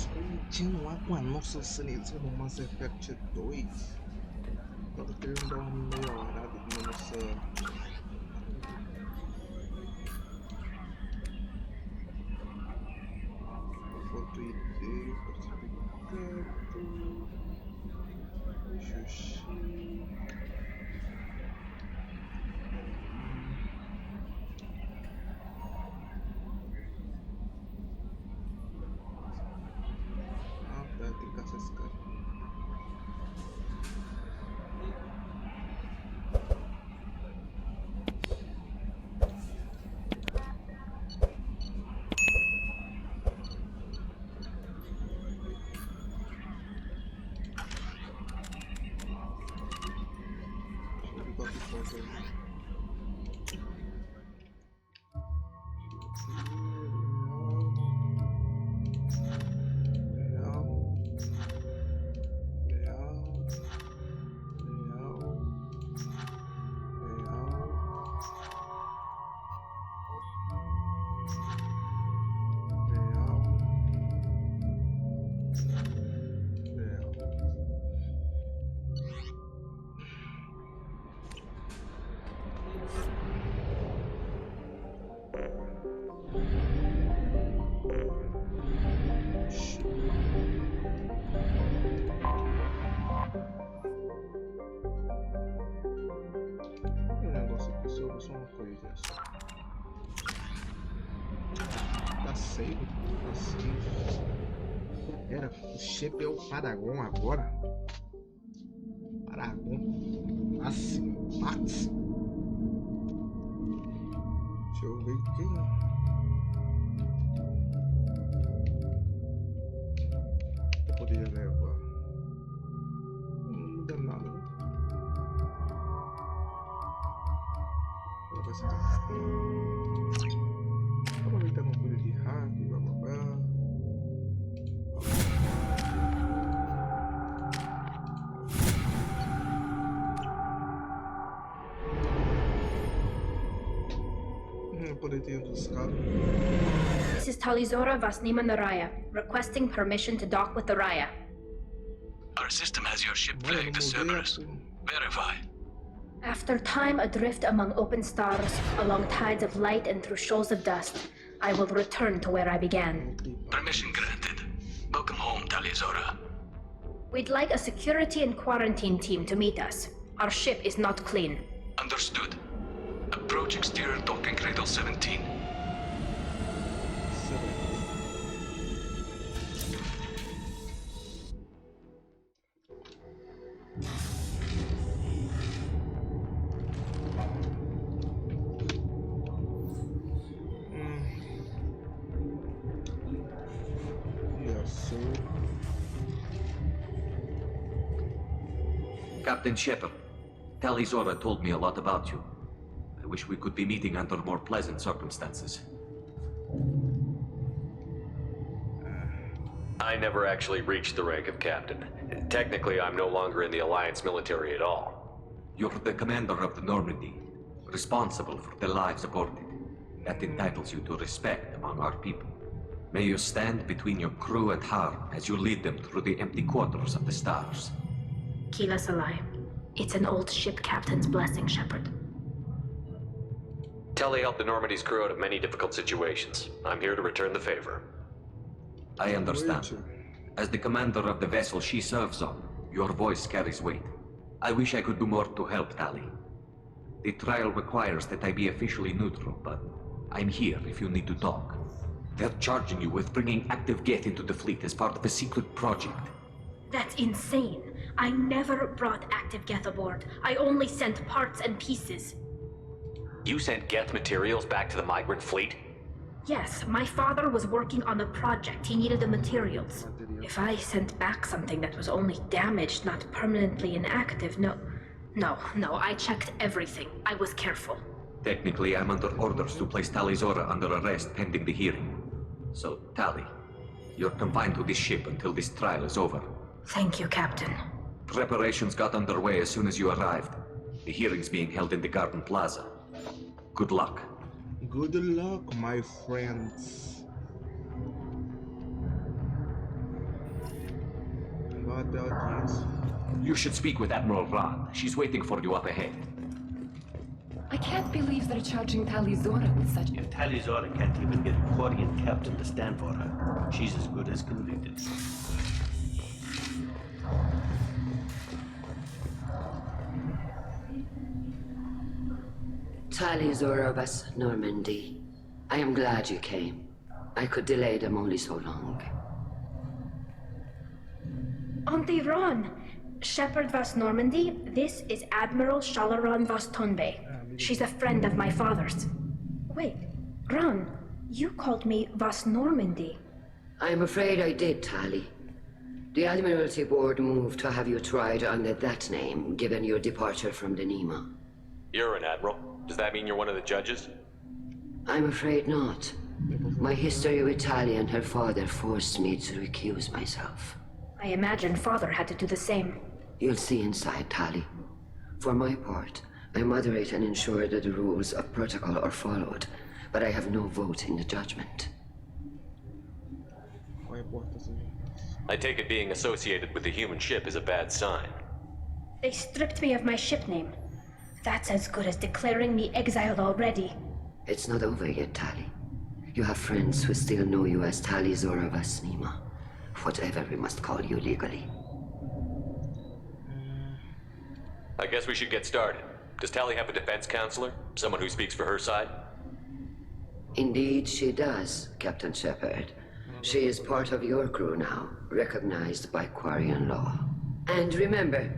continuar com a nossa série no Mass Effect 2. Eu tô querendo dar uma melhorada na nossa... Foto ID, certificado... Xuxi... Clicar esse cara. Deixa eu ver qual que falta aí. Era o shape é o Paragon agora. Paragon máximo. Deixa eu ver quem. Eu poderia levar. Não muda nada. Vai ser aproveitando uma coisa de hack, blá blá blá. This is Talizora Vasnima Naraya, requesting permission to dock with the Raya. Our system has your ship flagged as Cerberus. Verify. After time adrift among open stars, along tides of light and through shoals of dust, I will return to where I began. Permission granted. Welcome home, Talizora. We'd like a security and quarantine team to meet us. Our ship is not clean. Understood. Approach exterior docking cradle 17. Captain Shepard, Talizora told me a lot about you. I wish we could be meeting under more pleasant circumstances. I never actually reached the rank of captain. Technically, I'm no longer in the Alliance military at all. You're the commander of the Normandy, responsible for the lives aborted. That entitles you to respect among our people. May you stand between your crew and harm as you lead them through the empty quarters of the stars. Kila Salai. It's an old ship captain's blessing, Shepard. Tali helped the Normandy's crew out of many difficult situations. I'm here to return the favor. I understand. As the commander of the vessel she serves on, your voice carries weight. I wish I could do more to help Tali. The trial requires that I be officially neutral, but I'm here if you need to talk. They're charging you with bringing active Geth into the fleet as part of a secret project. That's insane. I never brought active Geth aboard. I only sent parts and pieces. You sent Geth materials back to the migrant fleet? Yes, my father was working on a project. He needed the materials. If I sent back something that was only damaged, not permanently inactive, no, I checked everything. I was careful. Technically, I'm under orders to place Talizora under arrest pending the hearing. So, Tali, you're confined to this ship until this trial is over. Thank you, Captain. Preparations got underway as soon as you arrived. The hearing's being held in the Garden Plaza. Good luck. Good luck, my friends. levar até a audiência. You should speak with Admiral Rand. She's waiting for you up ahead. I can't believe they're charging Tali Zora with such... If Tali Zora can't even get a Quarian captain to stand for her, she's as good as convicted. Tali Zora of us, Normandy. I am glad you came. I could delay them only so long. Auntie Ron, Shepherd Vas Normandy, this is Admiral Shalaran Vas Tonbe. She's a friend of my father's. Wait, Ron, you called me Vas Normandy. I'm afraid I did, Tali. The Admiralty Board moved to have you tried under that name, given your departure from the Nima. You're an admiral. Does that mean you're one of the judges? I'm afraid not. My history with Tali and her father forced me to recuse myself. I imagine father had to do the same. You'll see inside, Tali. For my part, I moderate and ensure that the rules of protocol are followed, but I have no vote in the judgment. I take it being associated with the human ship is a bad sign. They stripped me of my ship name. That's as good as declaring me exiled already. It's not over yet, Tali. You have friends who still know you as Tali Zora Vas Nima. Whatever we must call you legally. I guess we should get started. Does Tali have a defense counselor? Someone who speaks for her side? Indeed, she does, Captain Shepard. She is part of your crew now, recognized by Quarian law. And remember,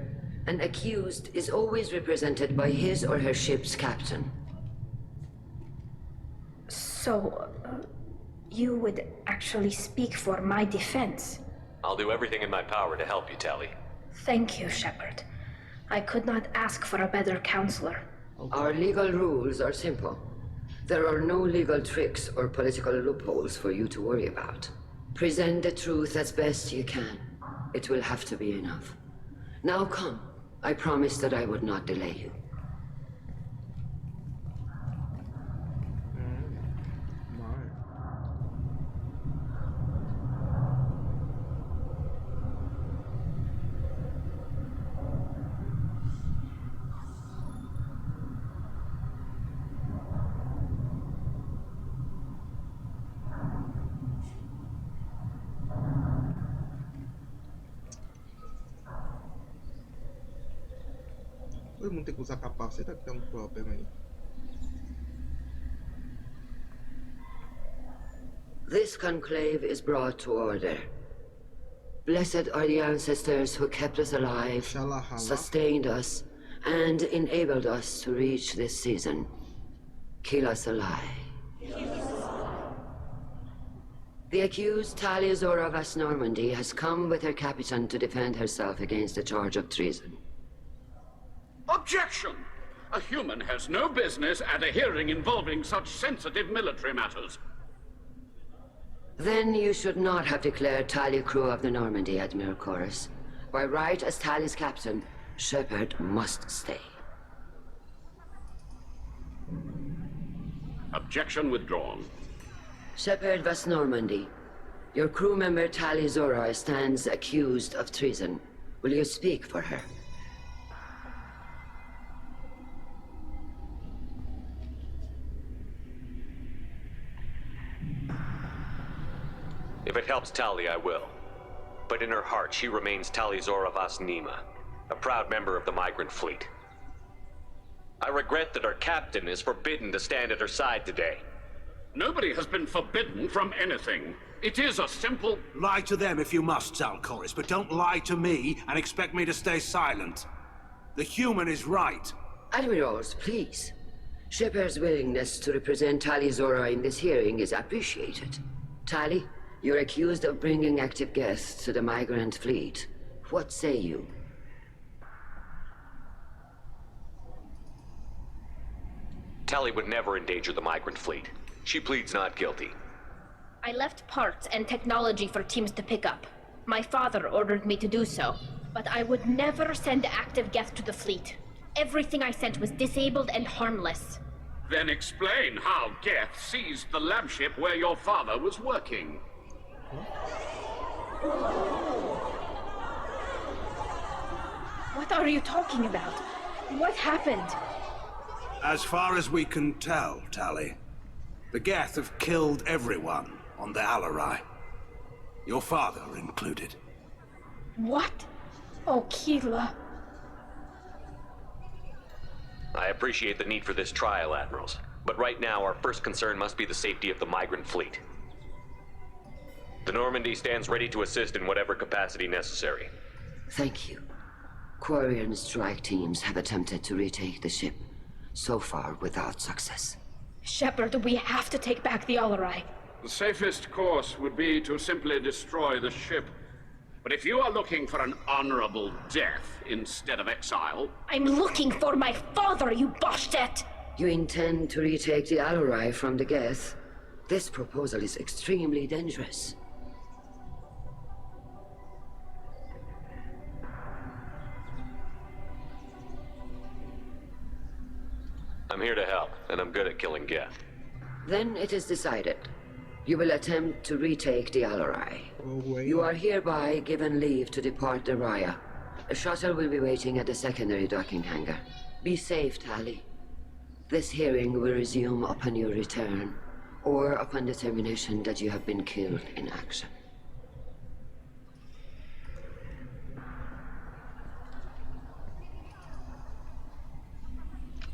an accused is always represented by his or her ship's captain. So, you would actually speak for my defense? I'll do everything in my power to help you, Tali. Thank you, Shepard. I could not ask for a better counselor. Our legal rules are simple. There are no legal tricks or political loopholes for you to worry about. Present the truth as best you can. It will have to be enough. Now come. I promised that I would not delay you. Todo mundo tem que usar capacete, que tem problema aí. This conclave is brought to order. Blessed are the ancestors who kept us alive, sustained us, and enabled us to reach this season. Kill us alive. The accused Tali Zora Vas Normandy has come with her captain to defend herself against the charge of treason. Objection! A human has no business at a hearing involving such sensitive military matters. Then you should not have declared Tali crew of the Normandy, Admiral Chorus. By right as Tali's captain, Shepard must stay. Objection withdrawn. Shepard Vas Normandy, your crew member Tali Zora stands accused of treason. Will you speak for her? If it helps Tali, I will. But in her heart, she remains Tali Zora Vas Nima, a proud member of the migrant fleet. I regret that our captain is forbidden to stand at her side today. Nobody has been forbidden from anything. It is a simple... Lie to them if you must, Zalcoris, but don't lie to me and expect me to stay silent. The human is right. Admirals, please. Shepard's willingness to represent Tali Zora in this hearing is appreciated. Tali, you're accused of bringing active guests to the migrant fleet. What say you? Tali would never endanger the migrant fleet. She pleads not guilty. I left parts and technology for teams to pick up. My father ordered me to do so, but I would never send active guests to the fleet. Everything I sent was disabled and harmless. Then explain how Geth seized the lab ship where your father was working. What are you talking about? What happened? As far as we can tell, Tali, the Geth have killed everyone on the Alarai. Your father included. What? Oh, Keela. I appreciate the need for this trial, Admirals. But right now, our first concern must be the safety of the migrant fleet. The Normandy stands ready to assist in whatever capacity necessary. Thank you. Quarian strike teams have attempted to retake the ship, so far without success. Shepard, we have to take back the Alarai. The safest course would be to simply destroy the ship. But if you are looking for an honorable death instead of exile... I'm looking for my father, you bastet! You intend to retake the Alarai from the Geth? This proposal is extremely dangerous. I'm here to help, and I'm good at killing Geth. Then it is decided. You will attempt to retake the Alarai. You are hereby given leave to depart the Raya. A shuttle will be waiting at the secondary docking hangar. Be safe, Tali. This hearing will resume upon your return, or upon determination that you have been killed in action.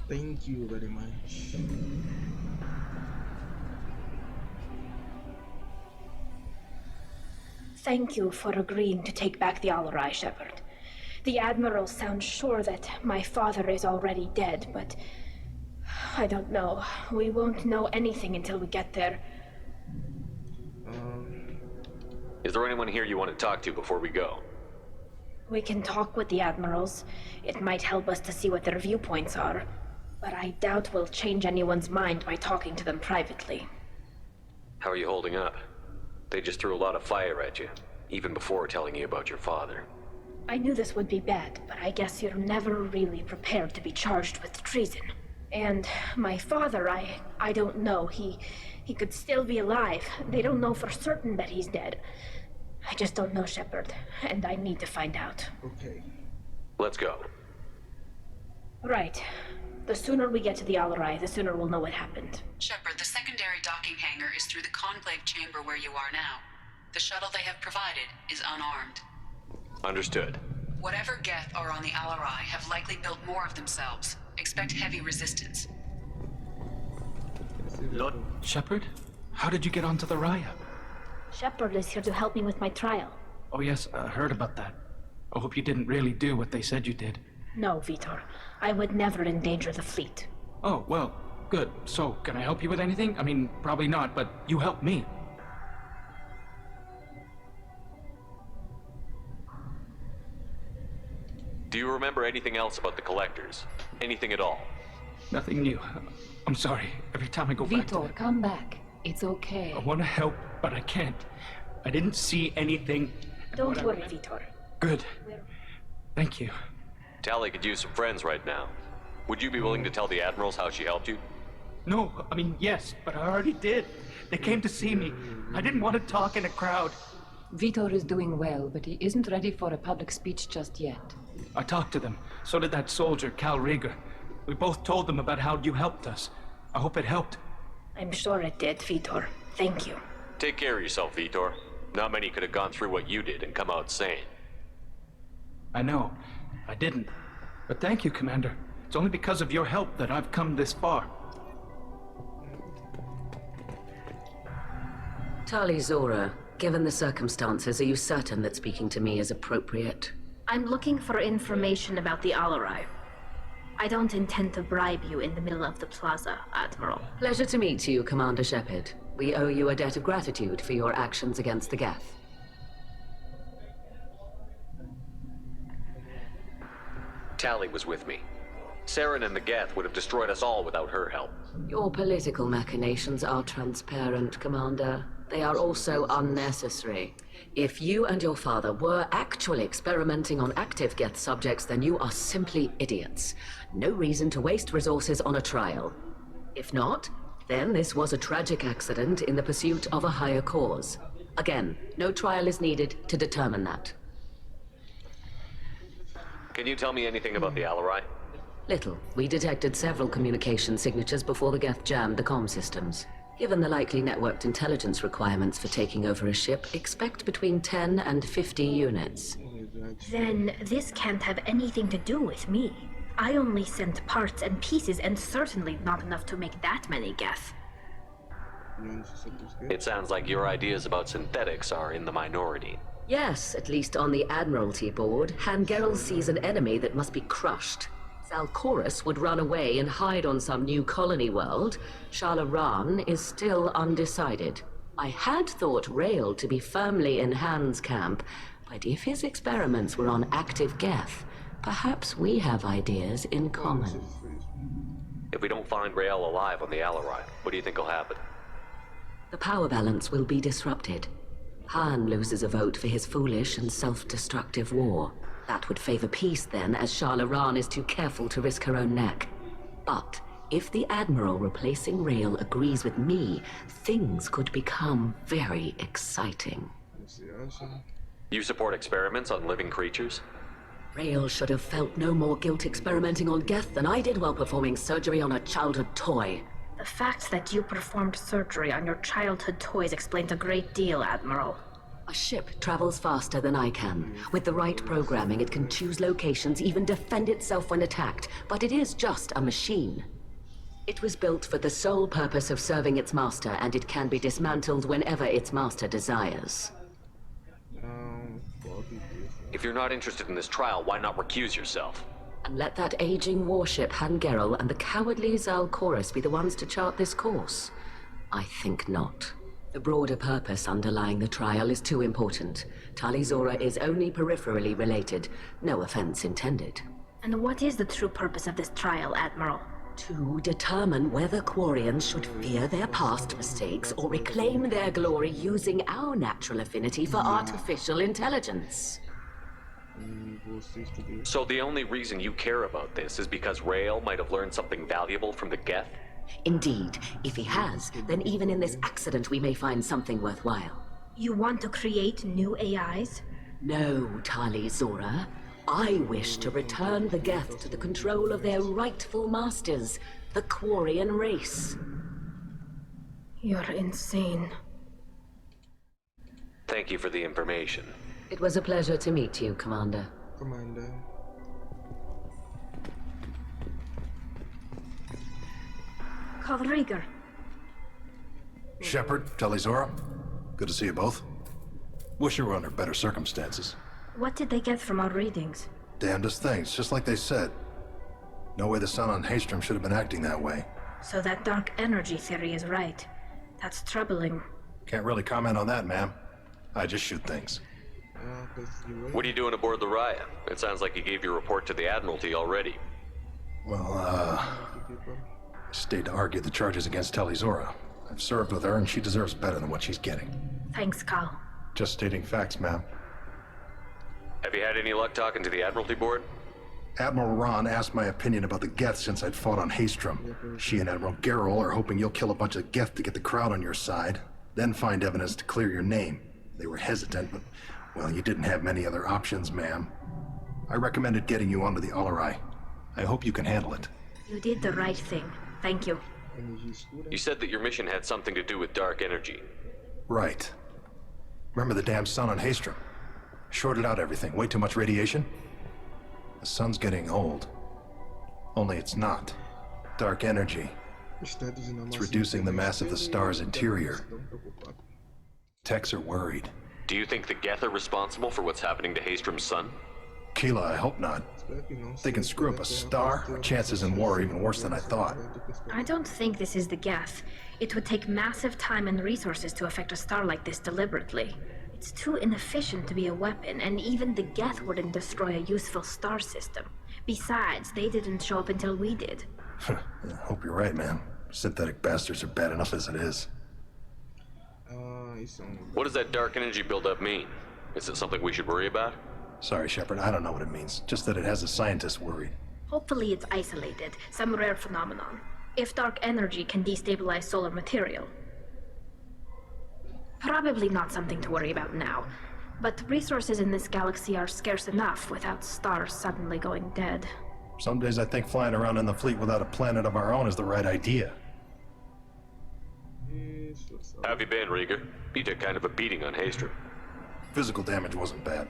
Thank you very much. Thank you for agreeing to take back the Alarai, Shepard. The Admiral sounds sure that my father is already dead, but... I don't know. We won't know anything until we get there. Is there anyone here you want to talk to before we go? We can talk with the Admirals. It might help us to see what their viewpoints are. But I doubt we'll change anyone's mind by talking to them privately. How are you holding up? They just threw a lot of fire at you, even before telling you about your father. I knew this would be bad, but I guess you're never really prepared to be charged with treason. And my father, I don't know. He could still be alive. They don't know for certain that he's dead. I just don't know, Shepard, and I need to find out. Okay. Let's go. Right. The sooner we get to the Alarai, the sooner we'll know what happened. Shepard, the secondary docking hangar is through the conclave chamber where you are now. The shuttle they have provided is unarmed. Understood. Whatever Geth are on the Alarai have likely built more of themselves. Expect heavy resistance. Lord Shepard? How did you get onto the Raya? Shepard is here to help me with my trial. Oh yes, I heard about that. I hope you didn't really do what they said you did. No, Vitor. I would never endanger the fleet. Oh, well, good. So, can I help you with anything? I mean, probably not, but you helped me. Do you remember anything else about the Collectors? Anything at all? Nothing new. I'm sorry. Every time I go back to Vitor, come back. It's okay. I want to help, but I can't. I didn't see anything. Don't worry, Vitor. Good. Thank you. Tali could use some friends right now. Would you be willing to tell the Admirals how she helped you? No, I mean, yes, but I already did. They came to see me. I didn't want to talk in a crowd. Vitor is doing well, but he isn't ready for a public speech just yet. I talked to them. So did that soldier, Cal Rieger. We both told them about how you helped us. I hope it helped. I'm sure it did, Vitor. Thank you. Take care of yourself, Vitor. Not many could have gone through what you did and come out sane. I know. I didn't. But thank you, Commander. It's only because of your help that I've come this far. Tali Zora, given the circumstances, are you certain that speaking to me is appropriate? I'm looking for information about the Alarai. I don't intend to bribe you in the middle of the plaza, Admiral. Pleasure to meet you, Commander Shepard. We owe you a debt of gratitude for your actions against the Geth. Tali was with me. Saren and the Geth would have destroyed us all without her help. Your political machinations are transparent, Commander. They are also unnecessary. If you and your father were actually experimenting on active Geth subjects, then you are simply idiots. No reason to waste resources on a trial. If not, then this was a tragic accident in the pursuit of a higher cause. Again, no trial is needed to determine that. Can you tell me anything about the Alarai? Little. We detected several communication signatures before the Geth jammed the comm systems. Given the likely networked intelligence requirements for taking over a ship, expect between 10 and 50 units. Then this can't have anything to do with me. I only sent parts and pieces, and certainly not enough to make that many Geth. It sounds like your ideas about synthetics are in the minority. Yes, at least on the Admiralty board, Hangerel sees an enemy that must be crushed. Zalcorus would run away and hide on some new colony world. Shalaran is still undecided. I had thought Rael to be firmly in Han's camp, but if his experiments were on active Geth, perhaps we have ideas in common. If we don't find Rael alive on the Alarai, what do you think will happen? The power balance will be disrupted. Han loses a vote for his foolish and self-destructive war. That would favor peace then, as Shalaran is too careful to risk her own neck. But if the Admiral replacing Rael agrees with me, things could become very exciting. You support experiments on living creatures? Rael should have felt no more guilt experimenting on Geth than I did while performing surgery on a childhood toy. The fact that you performed surgery on your childhood toys explains a great deal, Admiral. A ship travels faster than I can. With the right programming, it can choose locations, even defend itself when attacked. But it is just a machine. It was built for the sole purpose of serving its master, and it can be dismantled whenever its master desires. If you're not interested in this trial, why not recuse yourself? And let that aging warship Hangerel and the cowardly Zalcorus be the ones to chart this course? I think not. The broader purpose underlying the trial is too important. Tali Zora is only peripherally related. No offense intended. And what is the true purpose of this trial, Admiral? To determine whether Quarians should fear their past mistakes or reclaim their glory using our natural affinity for artificial intelligence. So the only reason you care about this is because Rael might have learned something valuable from the Geth? Indeed. If he has, then even in this accident we may find something worthwhile. You want to create new AIs? No, Tali Zora. I wish to return the Geth to the control of their rightful masters, the Quarian race. You're insane. Thank you for the information. It was a pleasure to meet you, Commander. Commander. Rieger. Shepard, Tali Zora. Good to see you both. Wish you were under better circumstances. What did they get from our readings? Damnedest things, just like they said. No way the sun on Haystrom should have been acting that way. So that dark energy theory is right. That's troubling. Can't really comment on that, ma'am. I just shoot things. What are you doing aboard the Raya? It sounds like you gave your report to the Admiralty already. Well, I stayed to argue the charges against Tali Zora. I've served with her, and she deserves better than what she's getting. Thanks, Cal. Just stating facts, ma'am. Have you had any luck talking to the Admiralty board? Admiral Ron asked my opinion about the Geth since I'd fought on Haystrom. She and Admiral Gerrel are hoping you'll kill a bunch of Geth to get the crowd on your side, then find evidence to clear your name. They were hesitant, but, well, you didn't have many other options, ma'am. I recommended getting you onto the Alarai. I hope you can handle it. You did the right thing. Thank you. You said that your mission had something to do with dark energy. Right. Remember the damn sun on Haystrom? Shorted out everything. Way too much radiation? The sun's getting old. Only it's not. Dark energy. It's reducing the mass of the star's interior. Techs are worried. Do you think the Geth are responsible for what's happening to Haystrom's sun? Keela, I hope not. If they can screw up a star, our chances in war are even worse than I thought. I don't think this is the Geth. It would take massive time and resources to affect a star like this deliberately. It's too inefficient to be a weapon, and even the Geth wouldn't destroy a useful star system. Besides, they didn't show up until we did. I hope you're right, man. Synthetic bastards are bad enough as it is. What does that dark energy buildup mean? Is it something we should worry about? Sorry, Shepard, I don't know what it means. Just that it has the scientists worried. Hopefully it's isolated, some rare phenomenon. If dark energy can destabilize solar material. Probably not something to worry about now. But resources in this galaxy are scarce enough without stars suddenly going dead. Some days I think flying around in the fleet without a planet of our own is the right idea. How have you been, Rieger? You took kind of a beating on Haystrom. Physical damage wasn't bad.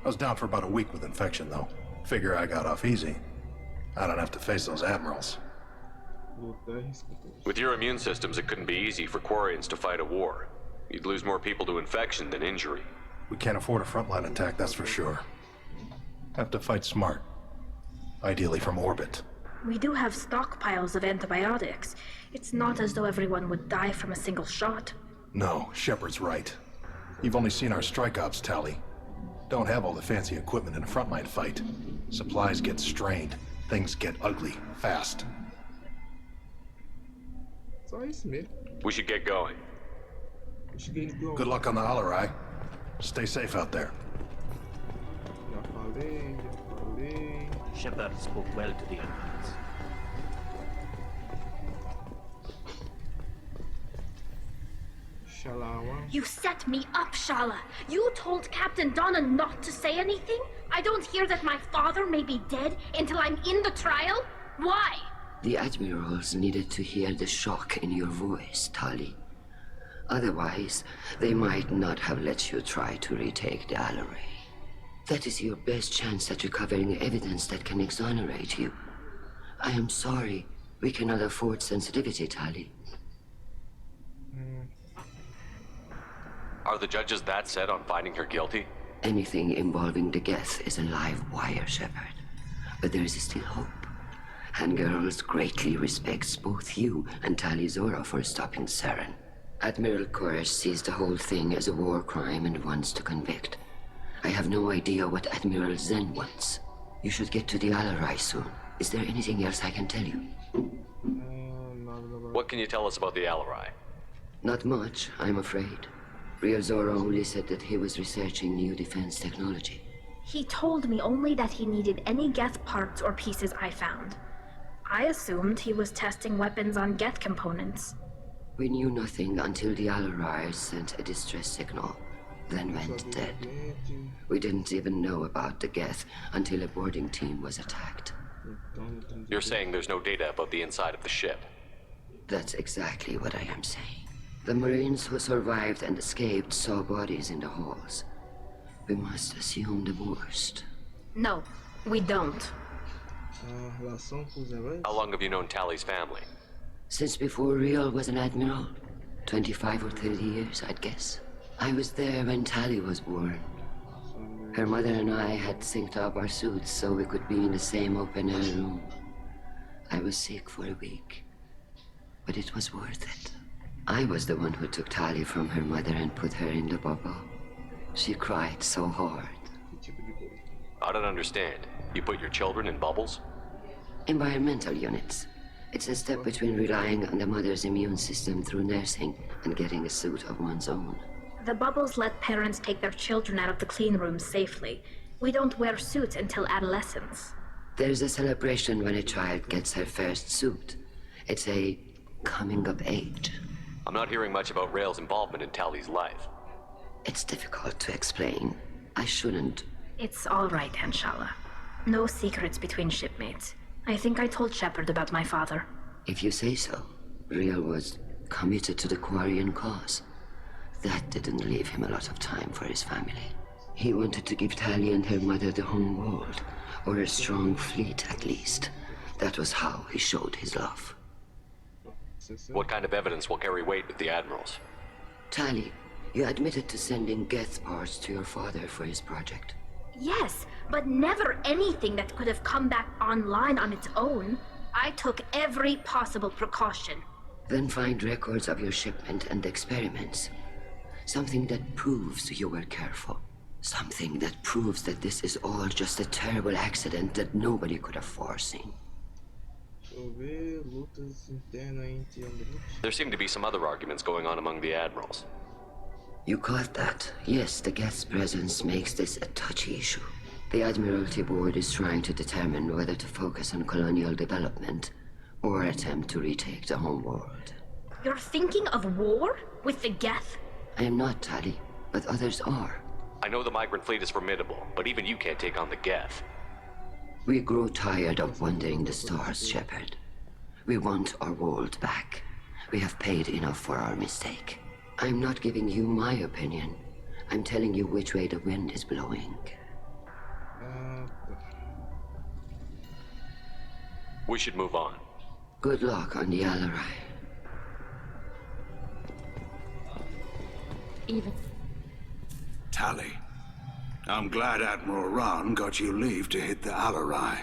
I was down for about a week with infection, though. Figure I got off easy. I don't have to face those admirals. With your immune systems, it couldn't be easy for Quarians to fight a war. You'd lose more people to infection than injury. We can't afford a frontline attack, that's for sure. Have to fight smart. Ideally from orbit. We do have stockpiles of antibiotics. It's not as though everyone would die from a single shot. No, Shepard's right. You've only seen our strike ops, Tali. Don't have all the fancy equipment in a frontline fight. Supplies get strained. Things get ugly, fast. We should get going. Good luck on the Alarai. Stay safe out there. Shepard spoke well to the Admirals. You set me up, Shala. You told Captain Donna not to say anything? I don't hear that my father may be dead until I'm in the trial? Why? The Admirals needed to hear the shock in your voice, Tali. Otherwise, they might not have let you try to retake the Alarai. That is your best chance at recovering evidence that can exonerate you. I am sorry. We cannot afford sensitivity, Tali. Are the judges that set on finding her guilty? Anything involving the Geth is a live wire, Shepard. But there is still hope. Hangirls greatly respects both you and Tali Zora for stopping Saren. Admiral Koresh sees the whole thing as a war crime and wants to convict. I have no idea what Admiral Zen wants. You should get to the Alarai soon. Is there anything else I can tell you? What can you tell us about the Alarai? Not much, I'm afraid. Real Zora only said that he was researching new defense technology. He told me only that he needed any Geth parts or pieces I found. I assumed he was testing weapons on Geth components. We knew nothing until the Alarai sent a distress signal, then went dead. We didn't even know about the Geth until a boarding team was attacked. You're saying there's no data about the inside of the ship? That's exactly what I am saying. The Marines who survived and escaped saw bodies in the halls. We must assume the worst. No, we don't. How long have you known Tali's family? Since before Real was an admiral. 25 or 30 years, I'd guess. I was there when Tali was born. Her mother and I had synced up our suits so we could be in the same open-air room. I was sick for a week, but it was worth it. I was the one who took Tali from her mother and put her in the bubble. She cried so hard. I don't understand. You put your children in bubbles? Environmental units. It's a step between relying on the mother's immune system through nursing and getting a suit of one's own. The bubbles let parents take their children out of the clean rooms safely. We don't wear suits until adolescence. There's a celebration when a child gets her first suit. It's a coming of age. I'm not hearing much about Rail's involvement in Tali's life. It's difficult to explain. I shouldn't. It's all right, Anshala. No secrets between shipmates. I think I told Shepard about my father. If you say so. Real was committed to the Quarian cause. That didn't leave him a lot of time for his family. He wanted to give Tali and her mother the home world, or a strong fleet at least. That was how he showed his love. What kind of evidence will carry weight with the admirals? Tali, you admitted to sending Geth parts to your father for his project. Yes, but never anything that could have come back online on its own. I took every possible precaution. Then find records of your shipment and experiments. Something that proves you were careful. Something that proves that this is all just a terrible accident that nobody could have foreseen. There seem to be some other arguments going on among the admirals. You caught that? Yes, the Geth's presence makes this a touchy issue. The Admiralty Board is trying to determine whether to focus on colonial development or attempt to retake the home world. You're thinking of war? With the Geth? I am not, Tali, but others are. I know the migrant fleet is formidable, but even you can't take on the Geth. We grow tired of wandering the stars, Shepard. We want our world back. We have paid enough for our mistake. I'm not giving you my opinion. I'm telling you which way the wind is blowing. We should move on. Good luck on the Alarai. Even. Tali, I'm glad Admiral Ron got you leave to hit the Alarai.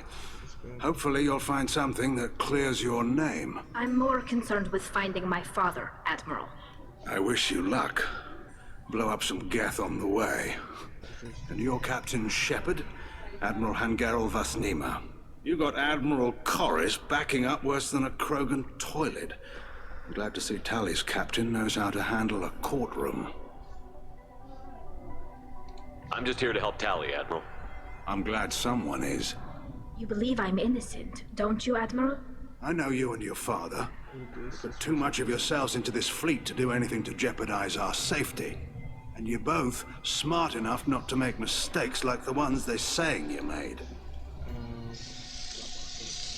Hopefully you'll find something that clears your name. I'm more concerned with finding my father, Admiral. I wish you luck. Blow up some Geth on the way. And your Captain Shepard, Admiral Hangarel Vasnima. You got Admiral Corris backing up worse than a Krogan toilet. I'm glad to see Tali's captain knows how to handle a courtroom. I'm just here to help Tali, Admiral. I'm glad someone is. You believe I'm innocent, don't you, Admiral? I know you and your father. Put too much of yourselves into this fleet to do anything to jeopardize our safety. And you're both smart enough not to make mistakes like the ones they're saying you made.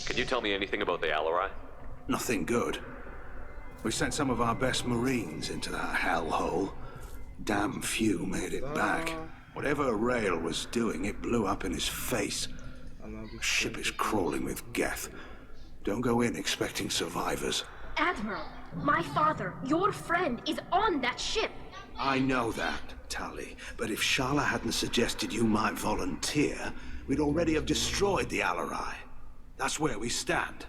Can you tell me anything about the Alarai? Nothing good. We sent some of our best Marines into that hellhole. Damn few made it back. Whatever Rail was doing, it blew up in his face. The ship is crawling with Geth. Don't go in expecting survivors. Admiral, my father, your friend, is on that ship. I know that, Tali. But if Shala hadn't suggested you might volunteer, we'd already have destroyed the Alarai. That's where we stand.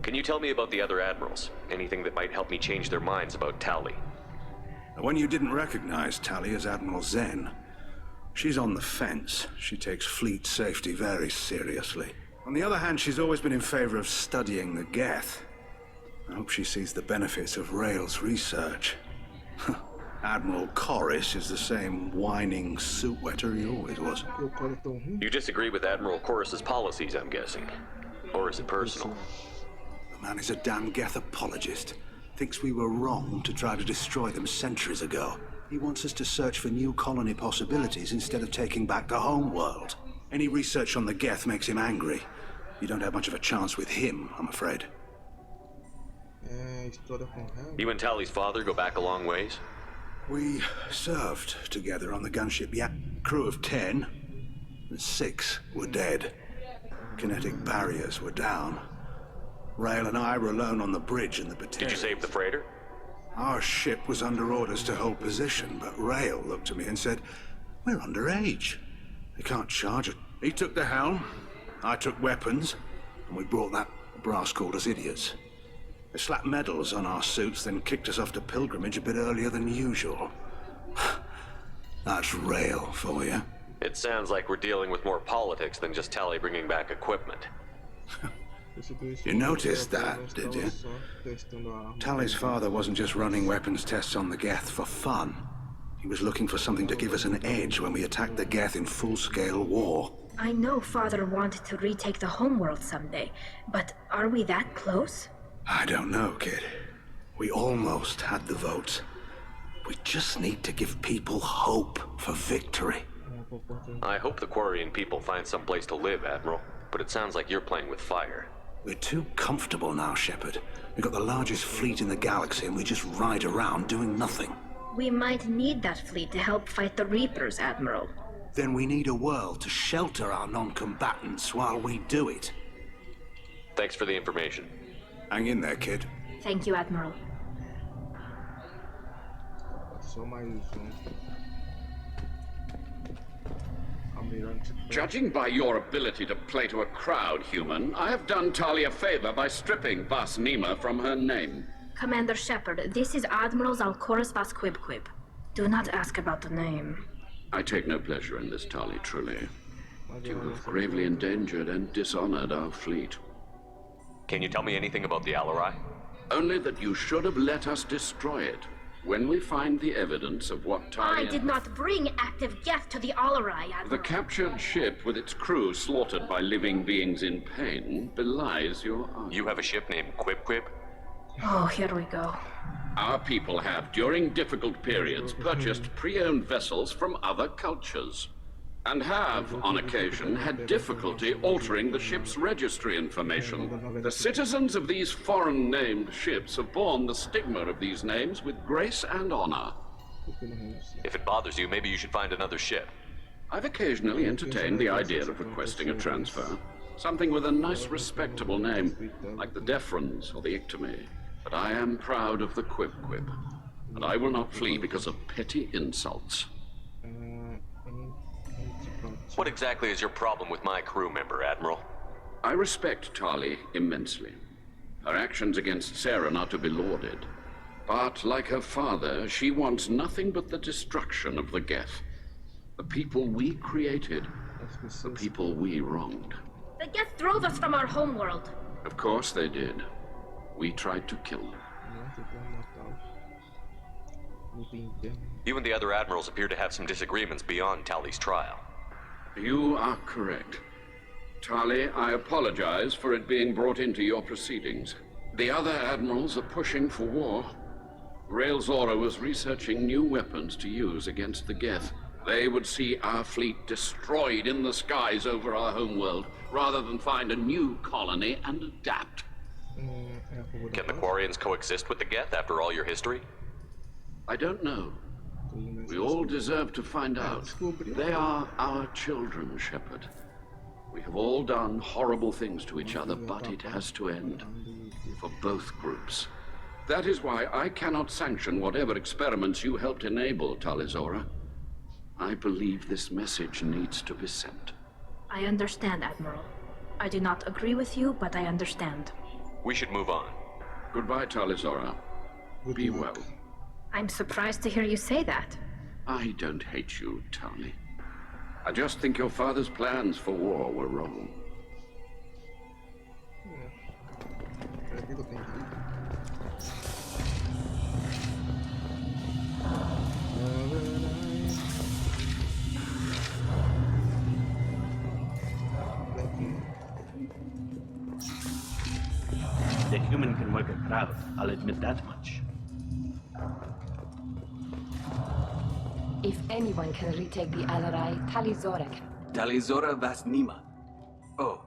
Can you tell me about the other admirals? Anything that might help me change their minds about Tali? The one you didn't recognize, Tali, is Admiral Zen. She's on the fence. She takes fleet safety very seriously. On the other hand, she's always been in favor of studying the Geth. I hope she sees the benefits of Rail's research. Admiral Corris is the same whining suit wetter he always was. You disagree with Admiral Corris's policies, I'm guessing. Or is it personal? The man is a damn Geth apologist. Thinks we were wrong to try to destroy them centuries ago. He wants us to search for new colony possibilities instead of taking back the home world. Any research on the Geth makes him angry. You don't have much of a chance with him, I'm afraid. You and Tali's father go back a long ways? We served together on the gunship crew of 10, and 6 were dead. Kinetic barriers were down. Rail and I were alone on the bridge in the battalion. Did you save the freighter? Our ship was under orders to hold position, but Rail looked at me and said, "We're underage. They can't charge it." He took the helm, I took weapons, and we brought that brass called us idiots. They slapped medals on our suits, then kicked us off to pilgrimage a bit earlier than usual. That's Rail for you. It sounds like we're dealing with more politics than just Tali bringing back equipment. You noticed that, did you? Tali's father wasn't just running weapons tests on the Geth for fun. He was looking for something to give us an edge when we attacked the Geth in full-scale war. I know Father wanted to retake the homeworld someday, but are we that close? I don't know, kid. We almost had the votes. We just need to give people hope for victory. I hope the Quarian people find some place to live, Admiral, but it sounds like you're playing with fire. We're too comfortable now, Shepard. We've got the largest fleet in the galaxy and we just ride around doing nothing. We might need that fleet to help fight the Reapers, Admiral. Then we need a world to shelter our non-combatants while we do it. Thanks for the information. Hang in there, kid. Thank you, Admiral. Judging by your ability to play to a crowd, human, I have done Tali a favor by stripping Vasnima from her name. Commander Shepard, this is Admiral Zalcoris Vasquibquib. Do not ask about the name. I take no pleasure in this, Tali, truly. You have gravely endangered and dishonored our fleet. Can you tell me anything about the Alarai? Only that you should have let us destroy it. When we find the evidence of what Tali... I did not bring active Geth to the Alarai, Admiral. The captured ship with its crew slaughtered by living beings in pain belies your argument. You have a ship named Quib? Oh, here we go. Our people have, during difficult periods, purchased pre-owned vessels from other cultures, and have, on occasion, had difficulty altering the ship's registry information. The citizens of these foreign-named ships have borne the stigma of these names with grace and honor. If it bothers you, maybe you should find another ship. I've occasionally entertained the idea of requesting a transfer. Something with a nice, respectable name, like the Deferens or the Ictomy. But I am proud of the Quib-Quib, and I will not flee because of petty insults. What exactly is your problem with my crew member, Admiral? I respect Tali immensely. Her actions against Sarah are not to be lauded. But, like her father, she wants nothing but the destruction of the Geth. The people we created, the people we wronged. The Geth drove us from our homeworld. Of course they did. We tried to kill them. You and the other admirals appear to have some disagreements beyond Tali's trial. You are correct. Tali, I apologize for it being brought into your proceedings. The other admirals are pushing for war. Rael Zora was researching new weapons to use against the Geth. They would see our fleet destroyed in the skies over our homeworld, rather than find a new colony and adapt. Can the Quarians coexist with the Geth after all your history? I don't know. We all deserve to find out. They are our children, Shepard. We have all done horrible things to each other, but it has to end. For both groups. That is why I cannot sanction whatever experiments you helped enable, Tali Zora. I believe this message needs to be sent. I understand, Admiral. I do not agree with you, but I understand. We should move on. Goodbye, Tali Zora. Be well. I'm surprised to hear you say that. I don't hate you, Tali. I just think your father's plans for war were wrong. The human can work a crowd, I'll admit that much. If anyone can retake the Alarai, Tali Zora can. Tali Zora Vas Nima. Oh,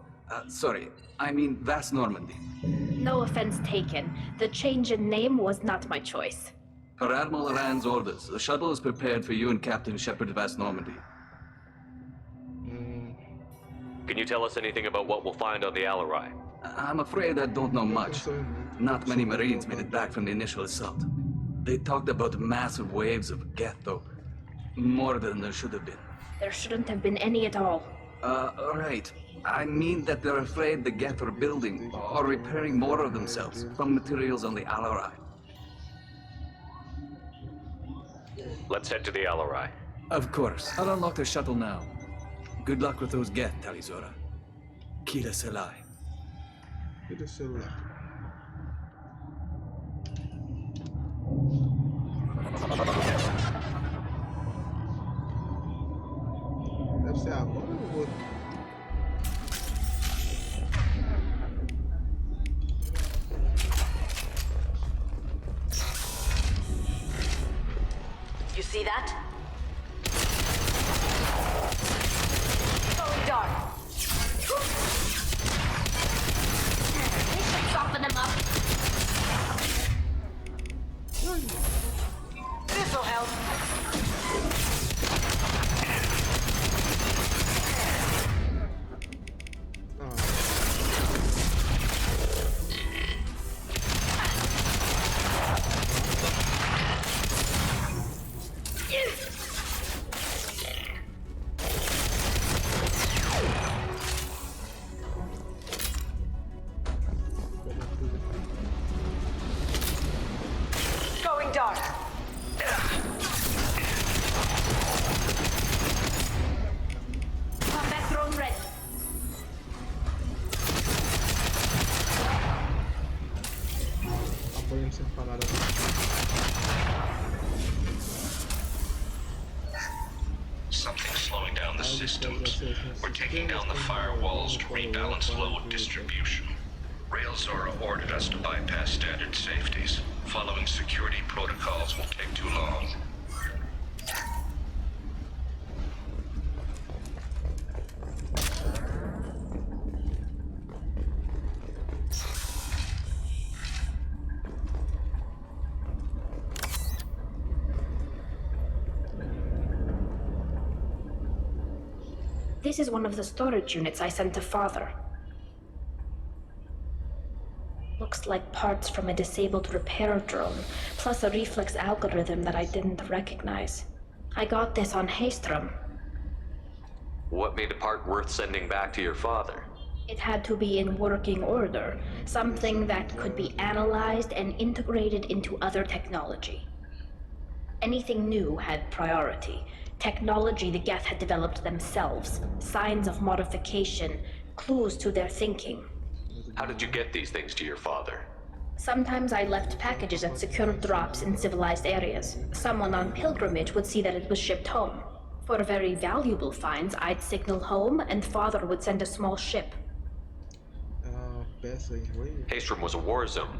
sorry. I mean Vas Normandy. No offense taken. The change in name was not my choice. Per Admiral Rand's orders, the shuttle is prepared for you and Captain Shepard Vas Normandy. Can you tell us anything about what we'll find on the Alarai? I'm afraid I don't know much. Not many Marines made it back from the initial assault. They talked about massive waves of Geth, though. More than there should have been. There shouldn't have been any at all. Right. I mean that they're afraid the Geth are building or repairing more of themselves from materials on the Alarai. Let's head to the Alarai. Of course. I'll unlock the shuttle now. Good luck with those Geth, Tali Zora. Kila Selai. Kila Selai. Deve ser agora ou eu vou... You see that? Going dark. This should soften them up. This'll help. Going dark. Combat drone ready. Apoiem sem parar aqui. Something's slowing down the systems. We're taking down the firewalls to rebalance load distribution. Rael Zora ordered us to bypass standard safeties. Following security protocols will take too long. This is one of the storage units I sent to Father. Looks like parts from a disabled repair drone, plus a reflex algorithm that I didn't recognize. I got this on Haystrom. What made the part worth sending back to your father? It had to be in working order, something that could be analyzed and integrated into other technology. Anything new had priority. Technology the Geth had developed themselves, signs of modification, clues to their thinking. How did you get these things to your father? Sometimes I left packages at secure drops in civilized areas. Someone on pilgrimage would see that it was shipped home. For very valuable finds, I'd signal home and Father would send a small ship. Haystrom was a war zone.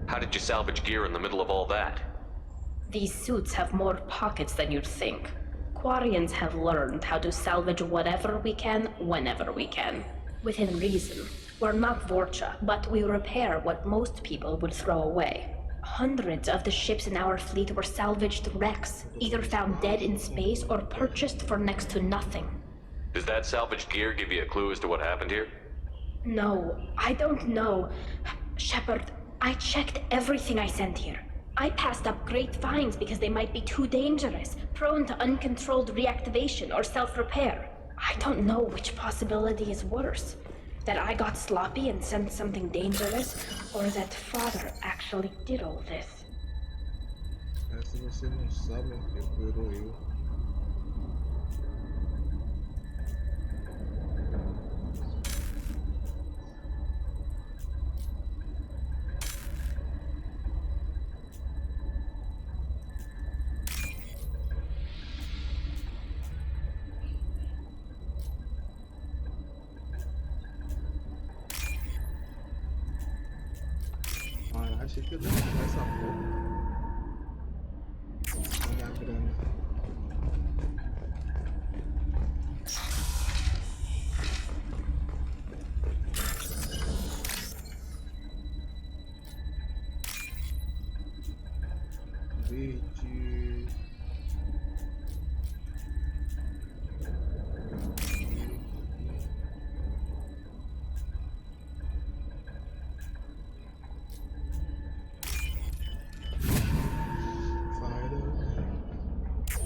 How did you salvage gear in the middle of all that? These suits have more pockets than you'd think. Quarians have learned how to salvage whatever we can, whenever we can. Within reason. We're not Vorcha, but we repair what most people would throw away. Hundreds of the ships in our fleet were salvaged wrecks, either found dead in space or purchased for next to nothing. Does that salvaged gear give you a clue as to what happened here? No, I don't know. Shepard, I checked everything I sent here. I passed up great finds because they might be too dangerous, prone to uncontrolled reactivation or self-repair. I don't know which possibility is worse. That I got sloppy and sent something dangerous, or that Father actually did all this. Essa você não sabe, recuperou eu. Achei que eu ia dar essa porra. Olha a grana. Verde.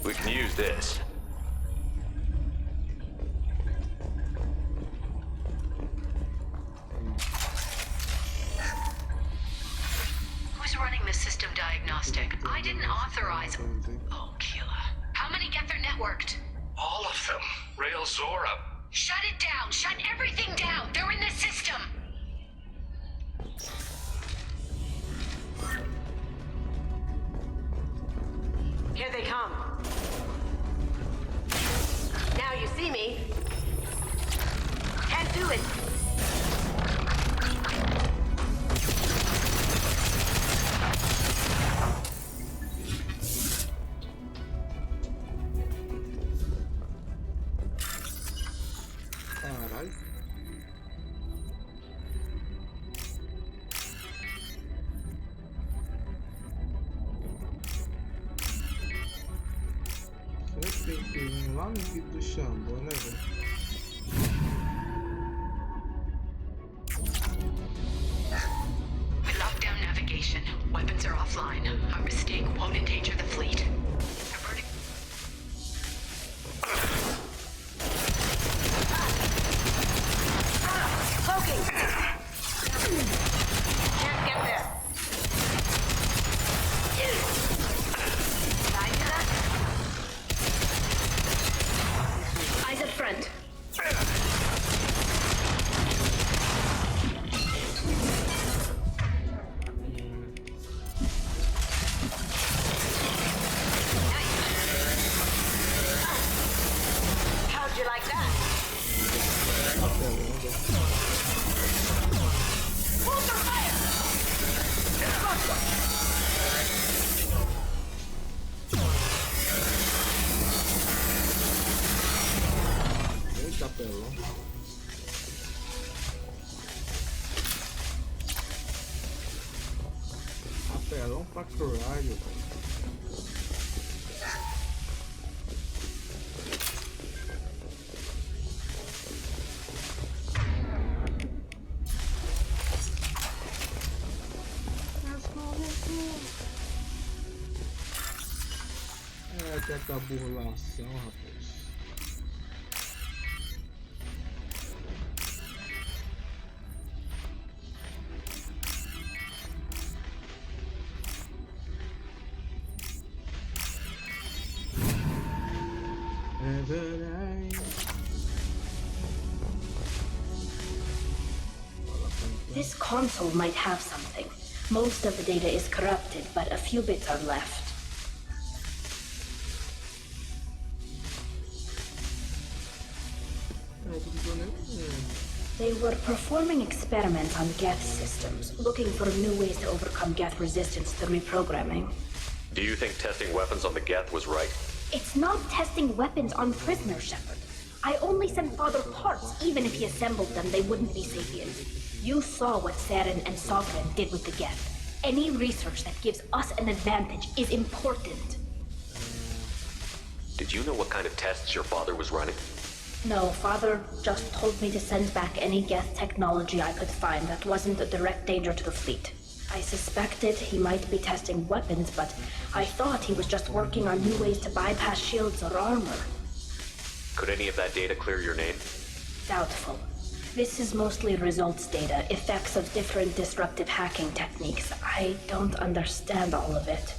We can use this. Who's running the system diagnostic? I didn't authorize. Oh, killer. How many Geth are networked? All of them. Rail Zora. Shut it down. Shut everything down. They're in the system. Here they come. Now you see me. Can't do it. Caralho. Tem que ir lá no vídeo do Xambô, né, velho? We locked down navigation. Weapons are offline. Our mistake won't endanger the fleet. Averting. Cloaking! Can't get there. Eyes up front. papelão. Papelão pra caralho, velho. Até que a burlação, rapaz. É verdade. This console might have something. Most of the data is corrupted, but a few bits are left. They were performing experiments on Geth systems, looking for new ways to overcome Geth resistance to reprogramming. Do you think testing weapons on the Geth was right? It's not testing weapons on prisoners, Shepard. I only sent Father parts. Even if he assembled them, they wouldn't be sapient. You saw what Saren and Sovereign did with the Geth. Any research that gives us an advantage is important. Did you know what kind of tests your father was running? No, Father just told me to send back any Geth technology I could find that wasn't a direct danger to the fleet. I suspected he might be testing weapons, but I thought he was just working on new ways to bypass shields or armor. Could any of that data clear your name? Doubtful. This is mostly results data, effects of different disruptive hacking techniques. I don't understand all of it.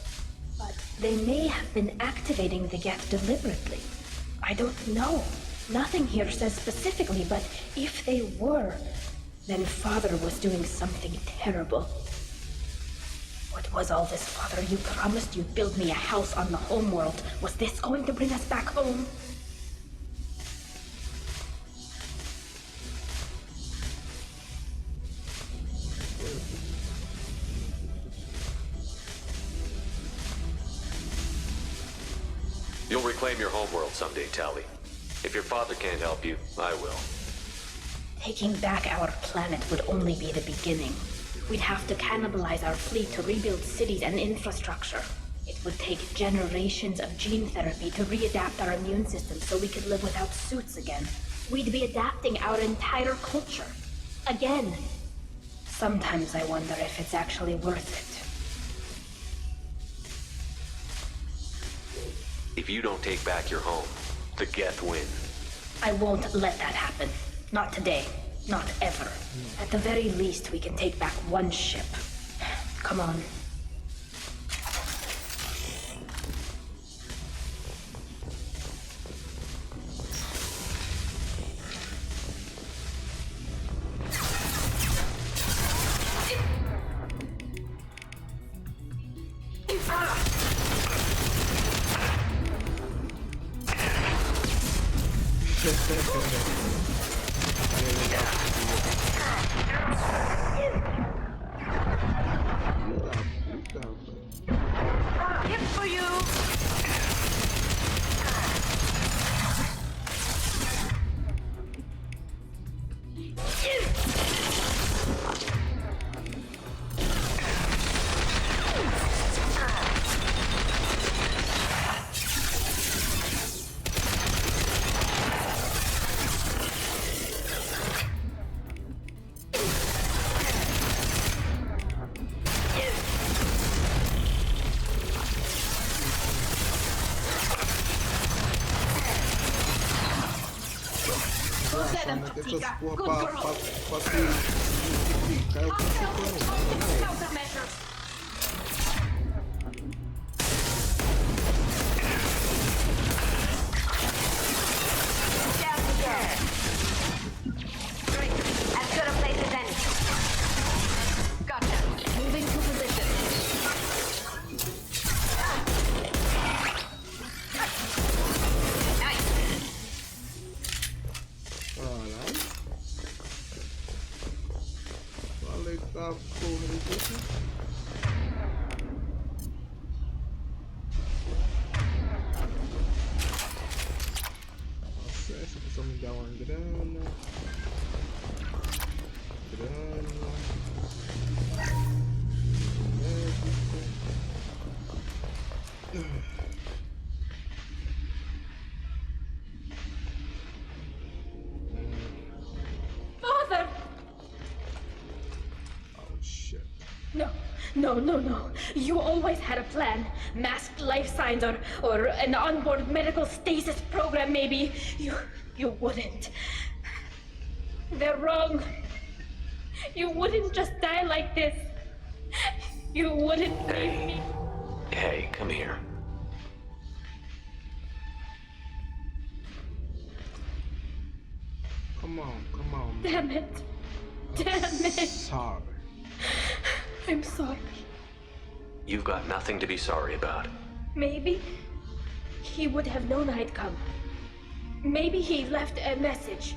But they may have been activating the Geth deliberately. I don't know. Nothing here says specifically, but if they were, then Father was doing something terrible. What was all this, Father? You promised you'd build me a house on the homeworld. Was this going to bring us back home? You'll reclaim your homeworld someday, Tali. If your father can't help you, I will. Taking back our planet would only be the beginning. We'd have to cannibalize our fleet to rebuild cities and infrastructure. It would take generations of gene therapy to readapt our immune system so we could live without suits again. We'd be adapting our entire culture. Again. Sometimes I wonder if it's actually worth it. If you don't take back your home, the Geth win. I won't let that happen. Not today. Not ever. At the very least, we can take back one ship. Come on. Essas porra pra se justificar, eu tô ficando. As good a place as any. Gotcha. Moving to position. Falei que tá porra aqui. pra me dar uma grana. Father! Oh shit. No. You always had a plan. Masked life signs or an onboard medical stasis program maybe. You wouldn't. They're wrong. You wouldn't just die like this. You wouldn't leave me. Hey, come here. Come on. Damn it. Sorry. I'm sorry. You've got nothing to be sorry about. Maybe he would have known I'd come. Maybe he left a message.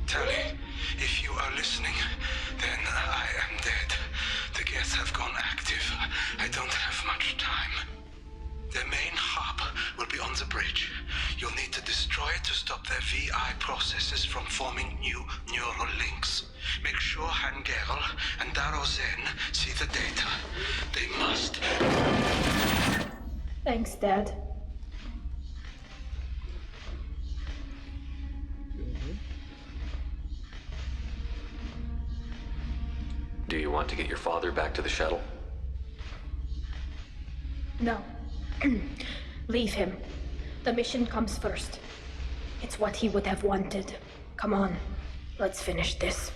Tali, if you are listening, then I am dead. The gets have gone active. I don't have much time. The main hub will be on the bridge. You'll need to destroy it to stop their VI processes from forming new neural links. Make sure Hangerl and Darozen see the data. They must. Thanks, Dad. Do you want to get your father back to the shuttle? No. Leave him. The mission comes first. It's what he would have wanted. Come on, let's finish this.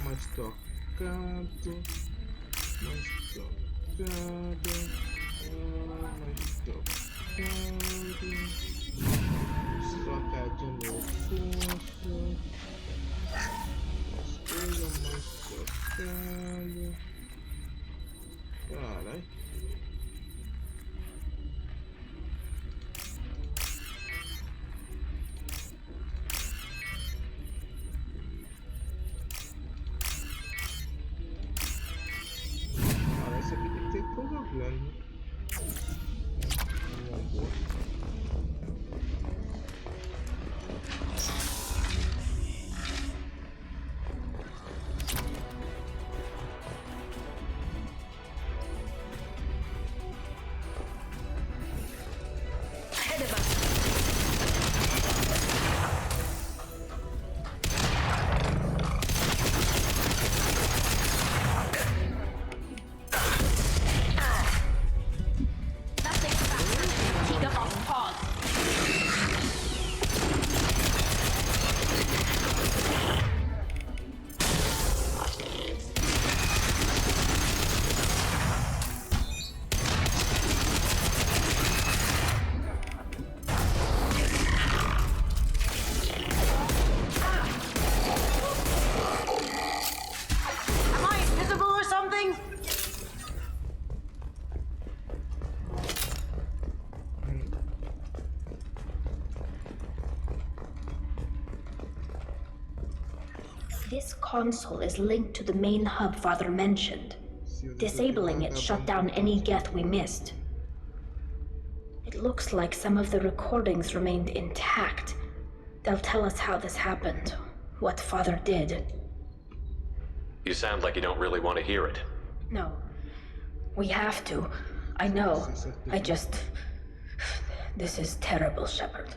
Mais tocado. Trocadinho no curso. As coisas mais trocado. Caralho. Parece aqui que tem coisa grande. This console is linked to the main hub Father mentioned. Disabling it shut down any geth we missed. It looks like some of the recordings remained intact. They'll tell us how this happened, what Father did. You sound like you don't really want to hear it. No. We have to. I know. This is terrible, Shepard.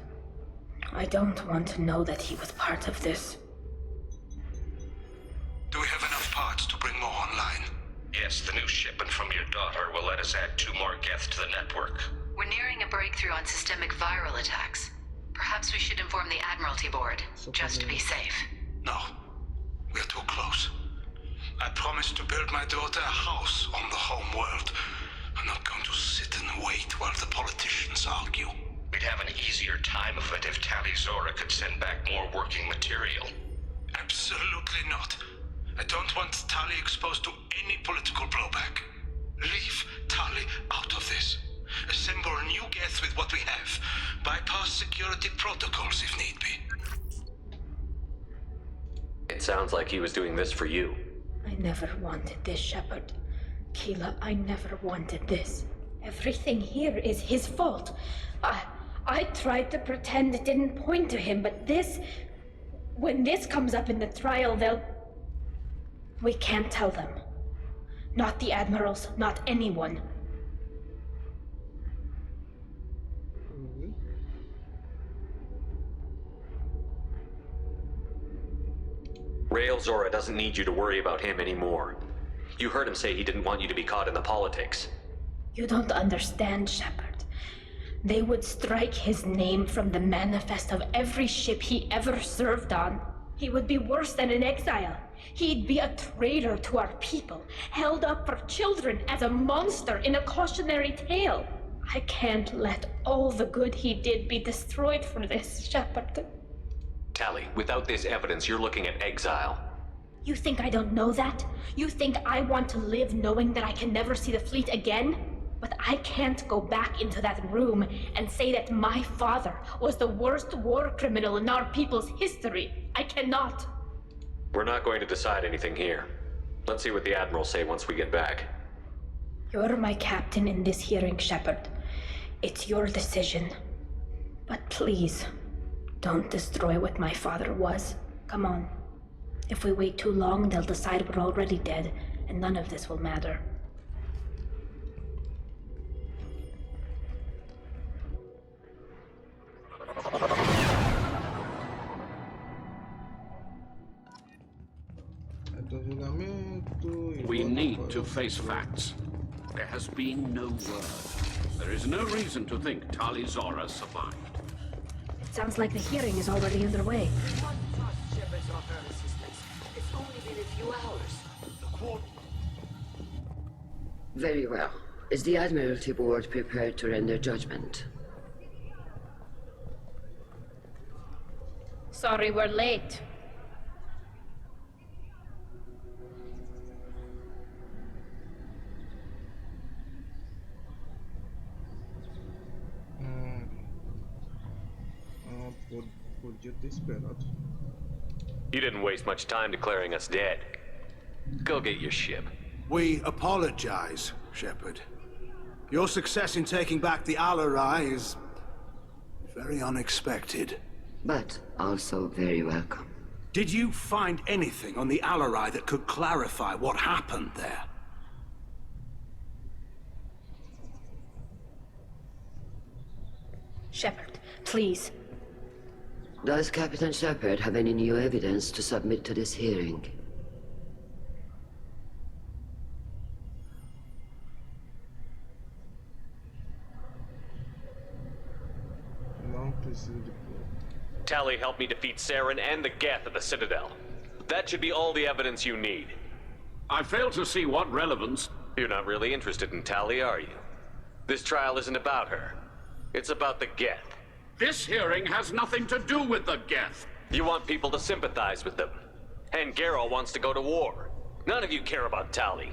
I don't want to know that he was part of this. Do we have enough parts to bring more online? Yes, the new shipment from your daughter will let us add 2 more geth to the network. We're nearing a breakthrough on systemic viral attacks. Perhaps we should inform the Admiralty Board, just to be safe. No. We're too close. I promised to build my daughter a house on the home world. I'm not going to sit and wait while the politicians argue. We'd have an easier time of it if Tali Zora could send back more working material. Absolutely not. I don't want Tali exposed to any political blowback. Leave Tali out of this. Assemble new Geth with what we have. Bypass security protocols if need be. It sounds like he was doing this for you. I never wanted this, Shepard. Keela, I never wanted this. Everything here is his fault. I tried to pretend it didn't point to him, but this... When this comes up in the trial, they'll... We can't tell them. Not the admirals, not anyone. Rael Zora doesn't need you to worry about him anymore. You heard him say he didn't want you to be caught in the politics. You don't understand, Shepard. They would strike his name from the manifest of every ship he ever served on. He would be worse than an exile. He'd be a traitor to our people, held up for children as a monster in a cautionary tale. I can't let all the good he did be destroyed for this, Shepard. Tali, without this evidence, you're looking at exile. You think I don't know that? You think I want to live knowing that I can never see the fleet again? But I can't go back into that room and say that my father was the worst war criminal in our people's history. I cannot. We're not going to decide anything here. Let's see what the Admirals say once we get back. You're my captain in this hearing, Shepard. It's your decision. But please, don't destroy what my father was. Come on. If we wait too long, they'll decide we're already dead, and none of this will matter. We need to face facts. There has been no word. There is no reason to think Tali Zora survived. It sounds like the hearing is already underway. Shepard's offer of assistance. It's only been a few hours. Very well. Is the Admiralty Board prepared to render judgment? Sorry we're late. Podia ter esperado. You didn't waste much time declaring us dead. Go get your ship. We apologize, Shepard. Your success in taking back the Alarai is very unexpected. But also very welcome. Did you find anything on the Alarai that could clarify what happened there? Shepard, please. Does Captain Shepard have any new evidence to submit to this hearing? Tali helped me defeat Saren and the Geth at the Citadel. That should be all the evidence you need. I fail to see what relevance... You're not really interested in Tali, are you? This trial isn't about her. It's about the Geth. This hearing has nothing to do with the Geth. You want people to sympathize with them. And Garrow wants to go to war. None of you care about Tali.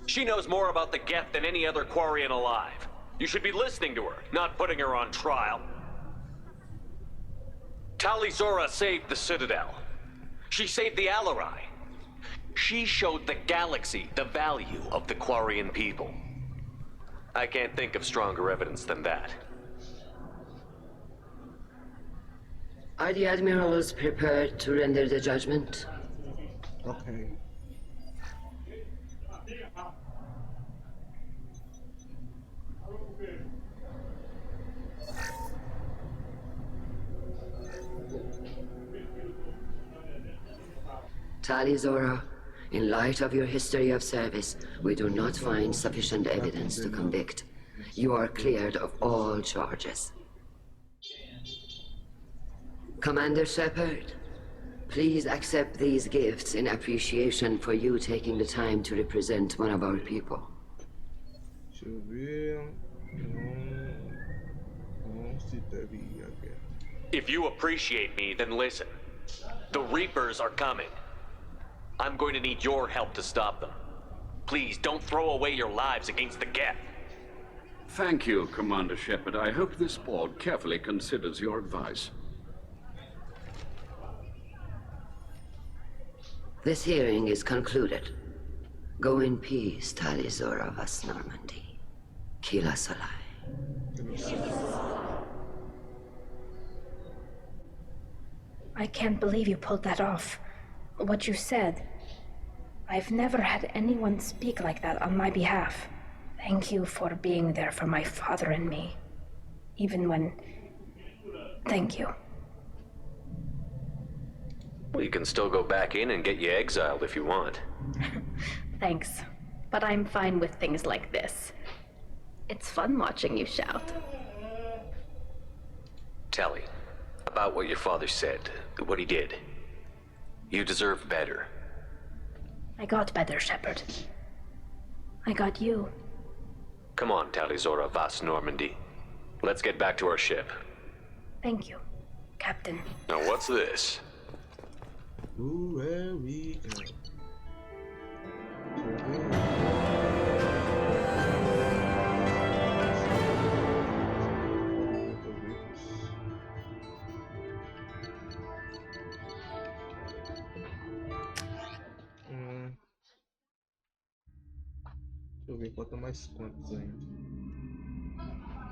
She knows more about the Geth than any other Quarian alive. You should be listening to her, not putting her on trial. Tali Zora saved the Citadel. She saved the Alarai. She showed the galaxy the value of the Quarian people. I can't think of stronger evidence than that. Are the Admirals prepared to render the judgment? Okay. Tali Zora, in light of your history of service, we do not find sufficient evidence to convict. You are cleared of all charges. Commander Shepard, please accept these gifts in appreciation for you taking the time to represent one of our people. Deixa eu ver. Não se devia ver. If you appreciate me, then listen. The Reapers are coming. I'm going to need your help to stop them. Please, don't throw away your lives against the Geth. Thank you, Commander Shepard. I hope this board carefully considers your advice. This hearing is concluded. Go in peace, Tali Zora Vas Normandy. Kila Solai. I can't believe you pulled that off. What you said. I've never had anyone speak like that on my behalf. Thank you for being there for my father and me. Even when... Thank you. Well, you can still go back in and get you exiled if you want. Thanks. But I'm fine with things like this. It's fun watching you shout. Tali, about what your father said, what he did. You deserve better. I got better, Shepard. I got you. Come on, Tali Zora Vas Normandy. Let's get back to our ship. Thank you, Captain. Now what's this? Where we go? Deixa eu ver, falta mais quantos ainda.